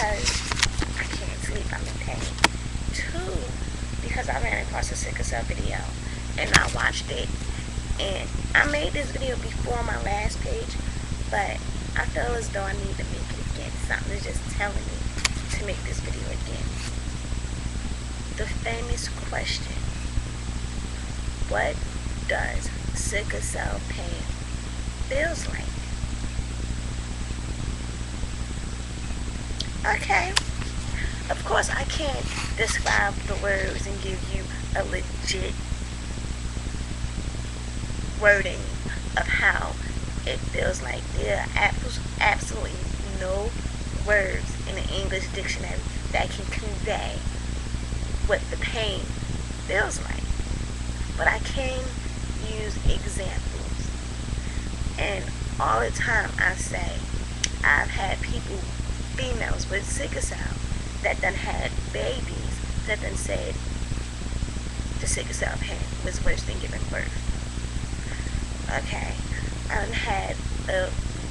because I can't sleep, I'm in pain. 2, because I ran across a sickle cell video and I watched it, and I made this video before my last page, but I feel as though I need to make it again. Something is just telling me to make this video again. The famous question: what does sickle cell pain feels like? Okay, of course I can't describe the words and give you a legit wording of how it feels like. There are absolutely no words in the English dictionary that can convey what the pain feels like. But I can use examples. And all the time I say, I've had people, females with sickle cell, that done had babies that done said the sickle cell pain was worse than giving birth. Okay, I've had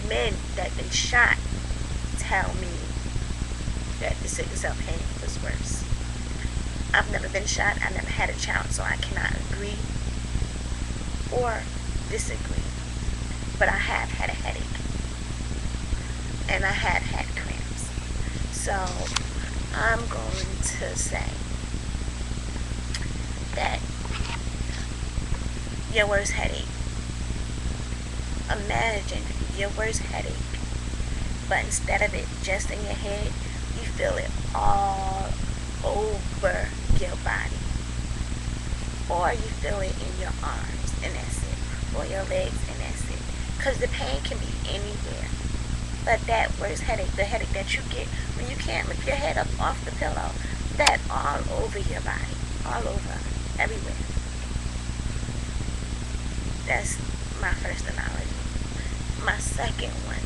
men that been shot tell me that the sickle cell pain was worse. I've never been shot, I never had a child, so I cannot agree or disagree. But I have had a headache, and I have had cramps. So I'm going to say that your worst headache. Imagine your worst headache, but instead of it just in your head, you feel it all over your body. Or you feel it in your arms, and that's it. Or your legs, and that's it. Because the pain can be anywhere. But that worst headache, the headache that you get when you can't lift your head up off the pillow, that all over your body. All over. Everywhere. That's my first analogy. My second one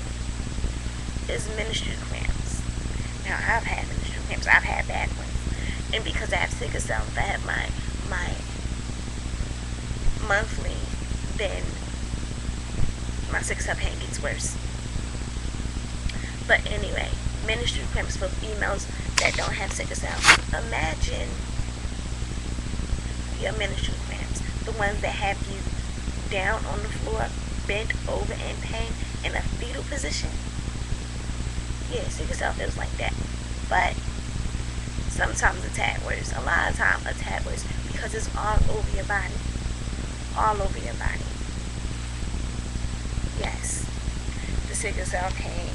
is menstrual cramps. Now, I've had menstrual cramps. I've had bad ones. And because I have sickle cell, if I have my monthly, then my sickle cell pain gets worse. But anyway, menstrual cramps for females that don't have sickle cell. Imagine your menstrual cramps, the ones that have you down on the floor, bent over in pain, in a fetal position. Yeah, sickle cell feels like that. But sometimes a tad worse. A lot of times a tad worse, because it's all over your body. All over your body. Yes, the sickle cell pain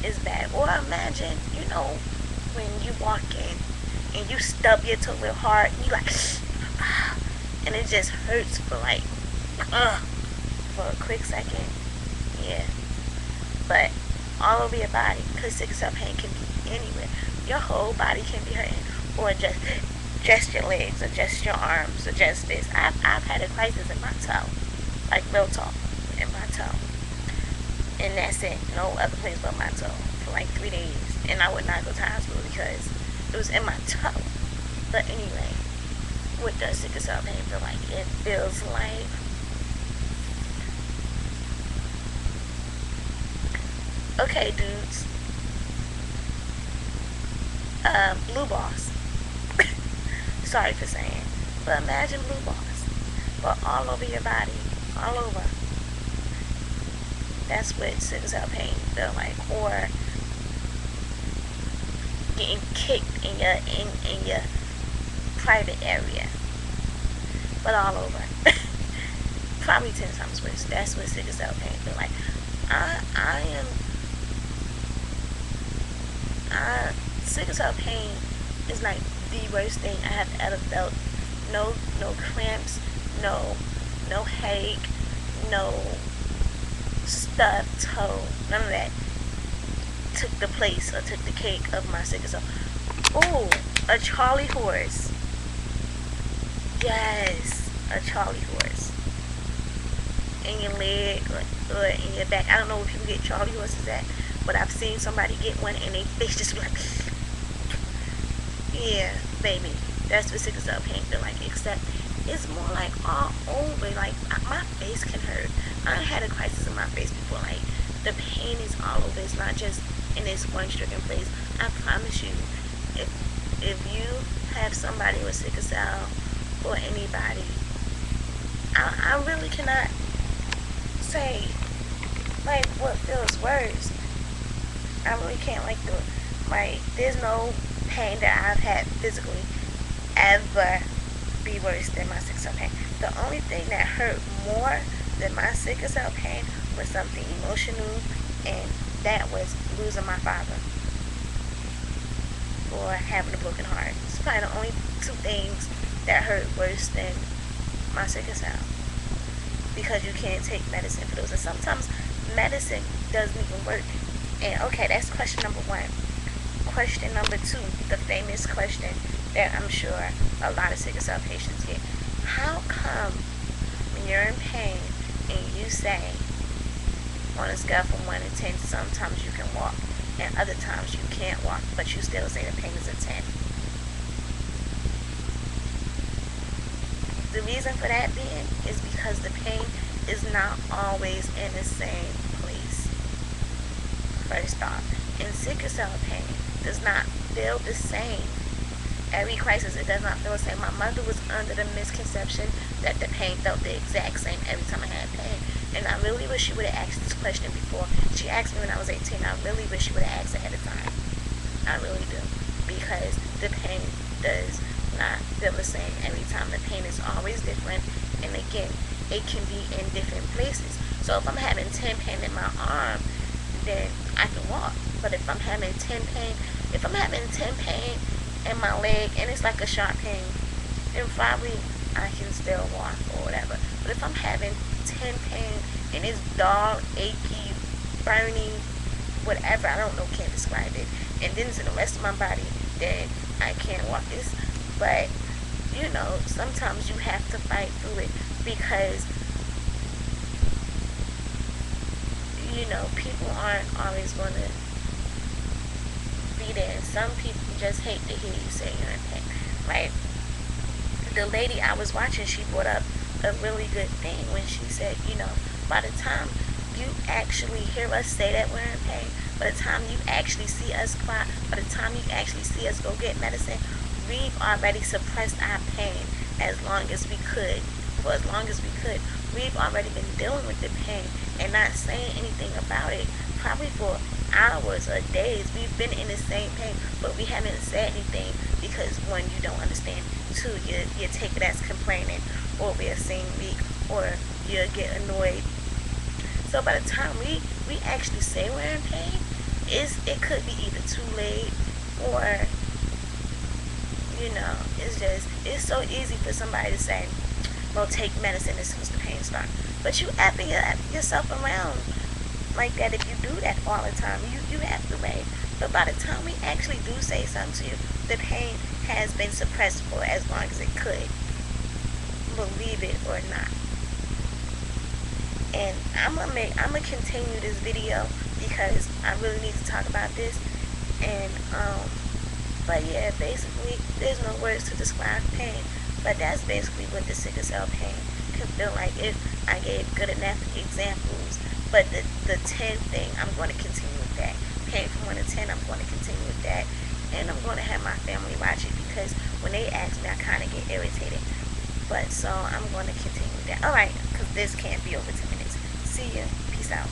is bad. Or imagine, when you walk in and you stub your toe real hard, and you like, and it just hurts for for a quick second. Yeah. But all over your body, because sickle cell pain can be anywhere. Your whole body can be hurting, or just your legs, or just your arms, or just this. I've had a crisis in my toe, like real talk, in my toe, and that's it. No other place but my toe for like 3 days, and I would not go to the hospital because it was in my toe. But anyway, what does sickle cell pain feel like? It feels like okay, dudes. Blue balls. Sorry for saying, but imagine blue balls, but all over your body, all over. That's what sickle cell pain feel like, or getting kicked in your private area, but all over. Probably 10 times worse. That's what sickle cell pain feel like. Sickle cell pain is like the worst thing I have ever felt. No cramps, no headache, no stubbed toe, none of that took the place or took the cake of my sickle cell. Oh, a Charlie horse. Yes, a Charlie horse. In your leg or in your back. I don't know where people get Charlie horses at, but I've seen somebody get one and they face just be like, yeah, baby, that's what sickle cell pain feel like, except it's more like all over. Like, my face can hurt. I had a crisis in my face before. Like, the pain is all over. It's not just in this one stricken place. I promise you, if you have somebody with sickle cell or anybody, I really cannot say like what feels worse. I really can't there's no pain that I've had physically ever be worse than my sickle cell pain. The only thing that hurt more than my sickle cell pain was something emotional, and that was losing my father or having a broken heart. It's probably the only two things that hurt worse than my sickle cell, because you can't take medicine for those, and sometimes medicine doesn't even work. And okay, that's question number one. Question number two, the famous question that I'm sure a lot of sickle cell patients get: how come when you're in pain and you say on a scale from 1 to 10, sometimes you can walk and other times you can't walk, but you still say the pain is a 10? The reason for that being is because the pain is not always in the same place. First off, and sickle cell pain does not feel the same. Every crisis, it does not feel the same. My mother was under the misconception that the pain felt the exact same every time I had pain. And I really wish she would have asked this question before. She asked me when I was 18. I really wish she would have asked ahead of time. I really do. Because the pain does not feel the same every time. The pain is always different. And again, it can be in different places. So if I'm having 10 pain in my arm, then I can walk. But if I'm having 10 pain in my leg and it's like a sharp pain, then probably I can still walk or whatever. But if I'm having 10 pain and it's dull, achy, burning, whatever, I don't know, can't describe it, and then it's in the rest of my body, then I can't walk this. But you know, sometimes you have to fight through it, because you know, people aren't always going to be there, and some people just hate to hear you say you're in pain. Like the lady I was watching, she brought up a really good thing when she said, you know, by the time you actually hear us say that we're in pain, by the time you actually see us cry, by the time you actually see us go get medicine, we've already suppressed our pain as long as we could. For as long as we could, we've already been dealing with the pain and not saying anything about it, probably for hours or days. We've been in the same pain, but we haven't said anything because, one, you don't understand. Two, you take it as complaining, or we're saying weak, or you get annoyed. So by the time we actually say we're in pain, it could be either too late, or you know, it's so easy for somebody to say, well, take medicine as soon as the pain starts. But you apping yourself around like that. If you do that all the time, you have to wait. But by the time we actually do say something to you, the pain has been suppressed for as long as it could. Believe it or not. And I'm gonna continue this video because I really need to talk about this. And but yeah, basically there's no words to describe pain. But that's basically what the sickle cell pain can feel like if I gave good enough examples. But the 10 thing, I'm going to continue with that. Pain from 1 to 10, I'm going to continue with that. And I'm going to have my family watch it, because when they ask me, I kind of get irritated. But so I'm going to continue with that. Alright, because this can't be over 10 minutes. See ya. Peace out.